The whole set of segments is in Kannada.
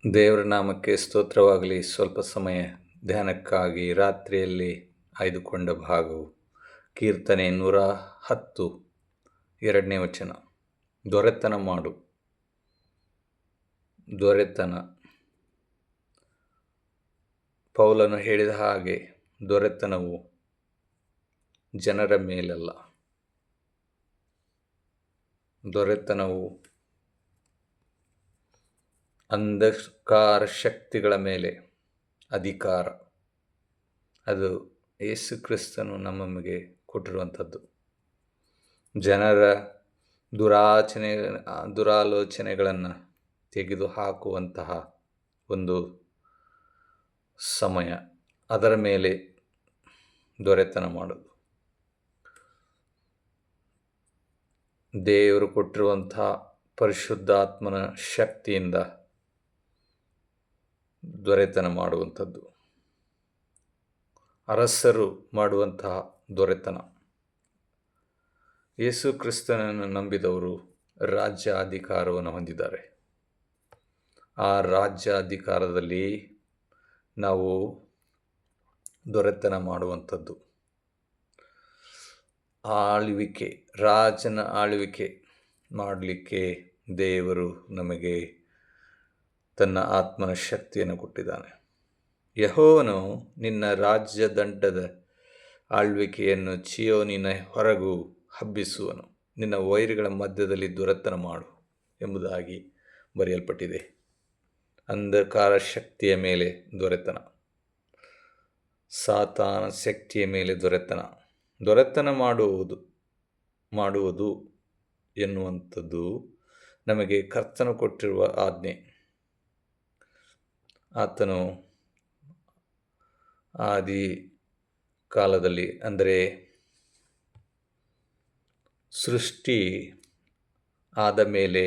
ದೇವರ ನಾಮಕ್ಕೆ ಸ್ತೋತ್ರವಾಗಲಿ. ಸ್ವಲ್ಪ ಸಮಯ ಧ್ಯಾನಕ್ಕಾಗಿ ರಾತ್ರಿಯಲ್ಲಿ ಆಯ್ದುಕೊಂಡ ಭಾಗವು ಕೀರ್ತನೆ 110 2ನೇ ವಚನ. ದೊರೆತನ ಮಾಡು. ದೊರೆತನ. ಪೌಲನು ಹೇಳಿದ ಹಾಗೆ ದೊರೆತನವು ಜನರ ಮೇಲಲ್ಲ, ದೊರೆತನವು ಅಂಧಕಾರ ಶಕ್ತಿಗಳ ಮೇಲೆ ಅಧಿಕಾರ. ಅದು ಯೇಸು ಕ್ರಿಸ್ತನು ನಮಗೆ ಕೊಟ್ಟಿರುವಂಥದ್ದು. ಜನರ ದುರಾಲೋಚನೆಗಳನ್ನು ತೆಗೆದುಹಾಕುವಂತಹ ಒಂದು ಸಮಯ, ಅದರ ಮೇಲೆ ದೊರೆತನ ಮಾಡೋದು. ದೇವರು ಕೊಟ್ಟಿರುವಂತಹ ಪರಿಶುದ್ಧಾತ್ಮನ ಶಕ್ತಿಯಿಂದ ದೊರೆತನ ಮಾಡುವಂಥದ್ದು, ಅರಸರು ಮಾಡುವಂತಹ ದೊರೆತನ. ಯೇಸು ಕ್ರಿಸ್ತನನ್ನು ನಂಬಿದವರು ರಾಜ್ಯಾಧಿಕಾರವನ್ನು ಹೊಂದಿದ್ದಾರೆ. ಆ ರಾಜ್ಯಾಧಿಕಾರದಲ್ಲಿ ನಾವು ದೊರೆತನ ಮಾಡುವಂಥದ್ದು. ಆಳ್ವಿಕೆ, ರಾಜನ ಆಳ್ವಿಕೆ ಮಾಡಲಿಕ್ಕೆ ದೇವರು ನಮಗೆ ತನ್ನ ಆತ್ಮನ ಶಕ್ತಿಯನ್ನು ಕೊಟ್ಟಿದ್ದಾನೆ. ಯೆಹೋವನು ನಿನ್ನ ರಾಜ್ಯದಂಡದ ಆಳ್ವಿಕೆಯನ್ನು ಚೀಯೋನಿನ ಹೊರಗೂ ಹಬ್ಬಿಸುವನು, ನಿನ್ನ ವೈರಿಗಳ ಮಧ್ಯದಲ್ಲಿ ದೊರೆತನ ಮಾಡು ಎಂಬುದಾಗಿ ಬರೆಯಲ್ಪಟ್ಟಿದೆ. ಅಂಧಕಾರ ಶಕ್ತಿಯ ಮೇಲೆ ದೊರೆತನ, ಸಾತಾನ ಶಕ್ತಿಯ ಮೇಲೆ ದೊರೆತನ ಮಾಡುವುದು ಎನ್ನುವಂಥದ್ದು ನಮಗೆ ಕರ್ತನು ಕೊಟ್ಟಿರುವ ಆಜ್ಞೆ. ಆತನು ಆದಿ ಕಾಲದಲ್ಲಿ, ಅಂದರೆ ಸೃಷ್ಟಿ ಆದ ಮೇಲೆ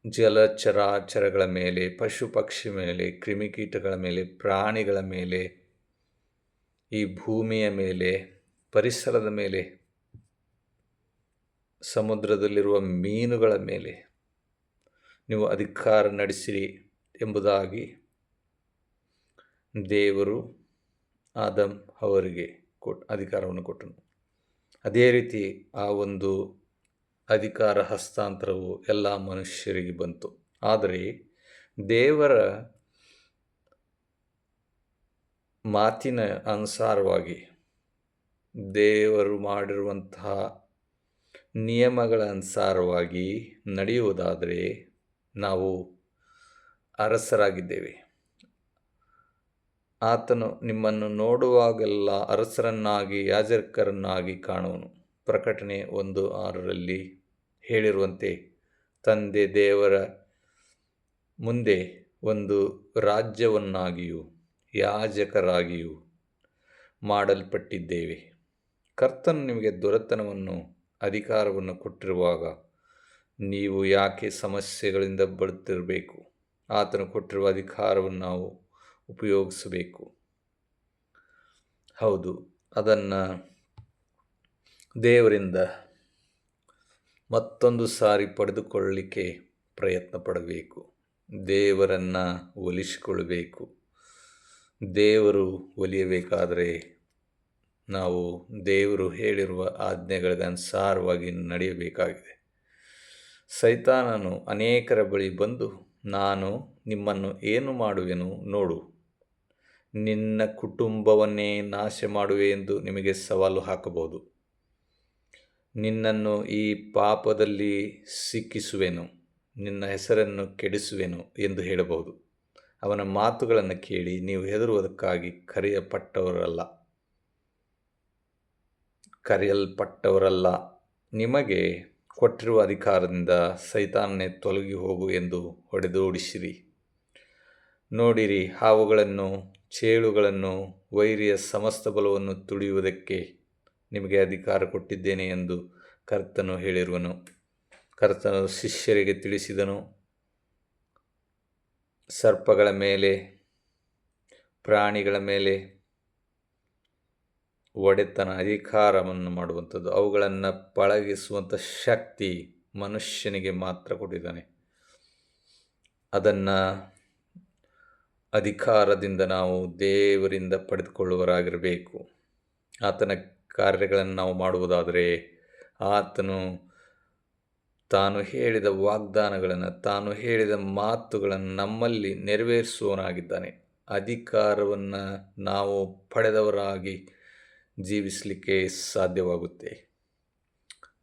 ಜಲಚರಾಚರಗಳ ಮೇಲೆ, ಪಶು ಪಕ್ಷಿ ಮೇಲೆ, ಕ್ರಿಮಿಕೀಟಗಳ ಮೇಲೆ, ಪ್ರಾಣಿಗಳ ಮೇಲೆ, ಈ ಭೂಮಿಯ ಮೇಲೆ, ಪರಿಸರದ ಮೇಲೆ, ಸಮುದ್ರದಲ್ಲಿರುವ ಮೀನುಗಳ ಮೇಲೆ ನೀವು ಅಧಿಕಾರ ನಡೆಸಿರಿ ಎಂಬುದಾಗಿ ದೇವರು ಆದಮ್ ಅವರಿಗೆ ಅಧಿಕಾರವನ್ನು ಕೊಟ್ಟನು. ಅದೇ ರೀತಿ ಆ ಒಂದು ಅಧಿಕಾರ ಹಸ್ತಾಂತರವು ಎಲ್ಲ ಮನುಷ್ಯರಿಗೆ ಬಂತು. ಆದರೆ ದೇವರ ಮಾತಿನ ಅನುಸಾರವಾಗಿ, ದೇವರು ಮಾಡಿರುವಂತಹ ನಿಯಮಗಳ ಅನುಸಾರವಾಗಿ ನಡೆಯುವುದಾದರೆ ನಾವು ಅರಸರಾಗಿದ್ದೇವೆ. ಆತನು ನಿಮ್ಮನ್ನು ನೋಡುವಾಗೆಲ್ಲ ಅರಸರನ್ನಾಗಿ, ಯಾಜಕರನ್ನಾಗಿ ಕಾಣುವನು. ಪ್ರಕಟಣೆ 1:6 ಹೇಳಿರುವಂತೆ ತಂದೆ ದೇವರ ಮುಂದೆ ಒಂದು ರಾಜ್ಯವನ್ನಾಗಿಯೂ ಯಾಜಕರಾಗಿಯೂ ಮಾಡಲ್ಪಟ್ಟಿದ್ದೇವೆ. ಕರ್ತನು ನಿಮಗೆ ದೊರೆತನವನ್ನು, ಅಧಿಕಾರವನ್ನು ಕೊಟ್ಟಿರುವಾಗ ನೀವು ಯಾಕೆ ಸಮಸ್ಯೆಗಳಿಂದ ಬಳಲುತ್ತಿರಬೇಕು? ಆತನು ಕೊಟ್ಟಿರುವ ಅಧಿಕಾರವನ್ನು ನಾವು ಉಪಯೋಗಿಸಬೇಕು. ಹೌದು, ಅದನ್ನು ದೇವರಿಂದ ಮತ್ತೊಂದು ಸಾರಿ ಪಡೆದುಕೊಳ್ಳಲಿಕ್ಕೆ ಪ್ರಯತ್ನ ಪಡಬೇಕು. ದೇವರನ್ನು ಒಲಿಸಿಕೊಳ್ಳಬೇಕು. ದೇವರು ಒಲಿಯಬೇಕಾದರೆ ನಾವು ದೇವರು ಹೇಳಿರುವ ಆಜ್ಞೆಗಳಿಗೆ ಅನುಸಾರವಾಗಿ ನಡೆಯಬೇಕಾಗಿದೆ. ಸೈತಾನನು ಅನೇಕರ ಬಳಿ ಬಂದು, ನಾನು ನಿಮ್ಮನ್ನು ಏನು ಮಾಡುವೆನು ನೋಡು, ನಿನ್ನ ಕುಟುಂಬವನ್ನೇ ನಾಶ ಮಾಡುವೆ ಎಂದು ನಿಮಗೆ ಸವಾಲು ಹಾಕಬಹುದು. ನಿನ್ನನ್ನು ಈ ಪಾಪದಲ್ಲಿ ಸಿಕ್ಕಿಸುವೆನು, ನಿನ್ನ ಹೆಸರನ್ನು ಕೆಡಿಸುವೆನು ಎಂದು ಹೇಳಬಹುದು. ಅವನ ಮಾತುಗಳನ್ನು ಕೇಳಿ ನೀವು ಹೆದರುವುದಕ್ಕಾಗಿ ಕರೆಯಲ್ಪಟ್ಟವರಲ್ಲ. ನಿಮಗೆ ಕೊಟ್ಟಿರುವ ಅಧಿಕಾರದಿಂದ ಸೈತಾನನೇ ತೊಲಗಿ ಹೋಗು ಎಂದು ಹೊಡೆದೋಡಿಸಿರಿ. ನೋಡಿರಿ, ಹಾವುಗಳನ್ನು, ಚೇಳುಗಳನ್ನು, ವೈರಿಯ ಸಮಸ್ತ ಬಲವನ್ನು ತುಳಿಯುವುದಕ್ಕೆ ನಿಮಗೆ ಅಧಿಕಾರ ಕೊಟ್ಟಿದ್ದೇನೆ ಎಂದು ಕರ್ತನು ಹೇಳಿರುವನು. ಕರ್ತನು ಶಿಷ್ಯರಿಗೆ ತಿಳಿಸಿದನು. ಸರ್ಪಗಳ ಮೇಲೆ, ಪ್ರಾಣಿಗಳ ಮೇಲೆ ಒಡೆತನ, ಅಧಿಕಾರವನ್ನು ಮಾಡುವಂಥದ್ದು, ಅವುಗಳನ್ನು ಪಳಗಿಸುವಂಥ ಶಕ್ತಿ ಮನುಷ್ಯನಿಗೆ ಮಾತ್ರ ಕೊಟ್ಟಿದ್ದಾನೆ. ಅದನ್ನು ಅಧಿಕಾರದಿಂದ ನಾವು ದೇವರಿಂದ ಪಡೆದುಕೊಳ್ಳುವರಾಗಿರಬೇಕು. ಆತನ ಕಾರ್ಯಗಳನ್ನು ನಾವು ಮಾಡುವುದಾದರೆ ಆತನು ತಾನು ಹೇಳಿದ ವಾಗ್ದಾನಗಳನ್ನು, ತಾನು ಹೇಳಿದ ಮಾತುಗಳನ್ನು ನಮ್ಮಲ್ಲಿ ನೆರವೇರಿಸುವವನಾಗಿದ್ದಾನೆ. ಅಧಿಕಾರವನ್ನು ನಾವು ಪಡೆದವರಾಗಿ ಜೀವಿಸಲಿಕ್ಕೆ ಸಾಧ್ಯವಾಗುತ್ತೆ.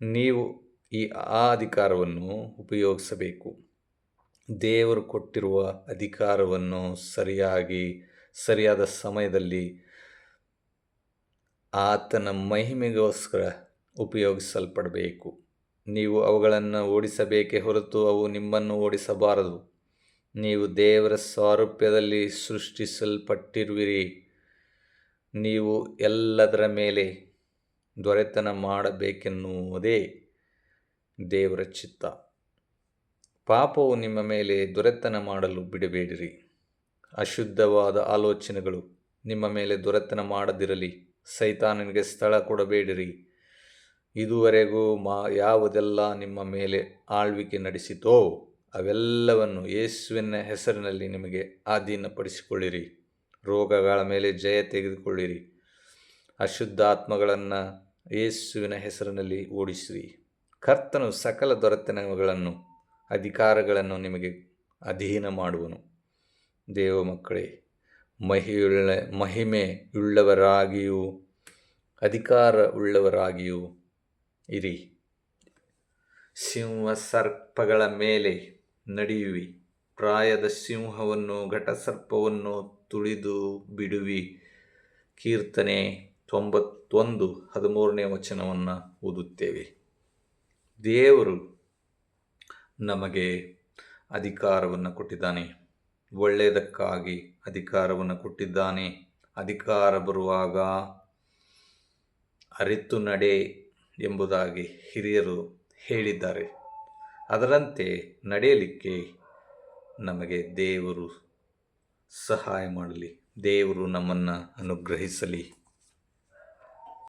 ನೀವು ಆ ಅಧಿಕಾರವನ್ನು ಉಪಯೋಗಿಸಬೇಕು. ದೇವರು ಕೊಟ್ಟಿರುವ ಅಧಿಕಾರವನ್ನು ಸರಿಯಾದ ಸಮಯದಲ್ಲಿ ಆತನ ಮಹಿಮೆಗೋಸ್ಕರ ಉಪಯೋಗಿಸಲ್ಪಡಬೇಕು. ನೀವು ಅವುಗಳನ್ನು ಓಡಿಸಬೇಕೇ ಹೊರತು ಅವು ನಿಮ್ಮನ್ನು ಓಡಿಸಬಾರದು. ನೀವು ದೇವರ ಸಾರೂಪ್ಯದಲ್ಲಿ ಸೃಷ್ಟಿಸಲ್ಪಟ್ಟಿರುವಿರಿ. ನೀವು ಎಲ್ಲದರ ಮೇಲೆ ದೊರೆತನ ಮಾಡಬೇಕೆನ್ನುವುದೇ ದೇವರ ಚಿತ್ತ. ಪಾಪವು ನಿಮ್ಮ ಮೇಲೆ ದೊರೆತನ ಮಾಡಲು ಬಿಡಬೇಡಿರಿ. ಅಶುದ್ಧವಾದ ಆಲೋಚನೆಗಳು ನಿಮ್ಮ ಮೇಲೆ ದೊರೆತನ ಮಾಡದಿರಲಿ. ಸೈತಾನನಿಗೆ ಸ್ಥಳ ಕೊಡಬೇಡಿರಿ. ಇದುವರೆಗೂ ಯಾವುದೆಲ್ಲ ನಿಮ್ಮ ಮೇಲೆ ಆಳ್ವಿಕೆ ನಡೆಸಿತೋ ಅವೆಲ್ಲವನ್ನು ಯೇಸುವಿನ ಹೆಸರಿನಲ್ಲಿ ನಿಮಗೆ ಅಧೀನಪಡಿಸಿಕೊಳ್ಳಿರಿ. ರೋಗಗಳ ಮೇಲೆ ಜಯ ತೆಗೆದುಕೊಳ್ಳಿರಿ. ಅಶುದ್ಧಾತ್ಮಗಳನ್ನು ಯೇಸುವಿನ ಹೆಸರಿನಲ್ಲಿ ಓಡಿಸಿರಿ. ಕರ್ತನು ಸಕಲ ದೊರೆತನಗಳನ್ನು, ಅಧಿಕಾರಗಳನ್ನು ನಿಮಗೆ ಅಧೀನ ಮಾಡುವನು. ದೇವ ಮಕ್ಕಳೇ, ಮಹಿಮೆಯುಳ್ಳವರಾಗಿಯೂ ಅಧಿಕಾರ ಉಳ್ಳವರಾಗಿಯೂ ಇರಿ. ಸಿಂಹ ಸರ್ಪಗಳ ಮೇಲೆ ನಡೆಯುವಿ. ಪ್ರಾಯದ ಸಿಂಹವನ್ನು ಘಟಸರ್ಪವನ್ನು ತುಳಿದು ಬಿಡುವಿ. ಕೀರ್ತನೆ 91:13 ಓದುತ್ತೇವೆ. ದೇವರು ನಮಗೆ ಅಧಿಕಾರವನ್ನು ಕೊಟ್ಟಿದ್ದಾನೆ. ಒಳ್ಳೆಯದಕ್ಕಾಗಿ ಅಧಿಕಾರವನ್ನು ಕೊಟ್ಟಿದ್ದಾನೆ. ಅಧಿಕಾರ ಬರುವಾಗ ಅರಿತು ನಡೆ ಎಂಬುದಾಗಿ ಹಿರಿಯರು ಹೇಳಿದ್ದಾರೆ. ಅದರಂತೆ ನಡೆಯಲಿಕ್ಕೆ ನಮಗೆ ದೇವರು ಸಹಾಯ ಮಾಡಲಿ. ದೇವರು ನಮ್ಮನ್ನು ಅನುಗ್ರಹಿಸಲಿ.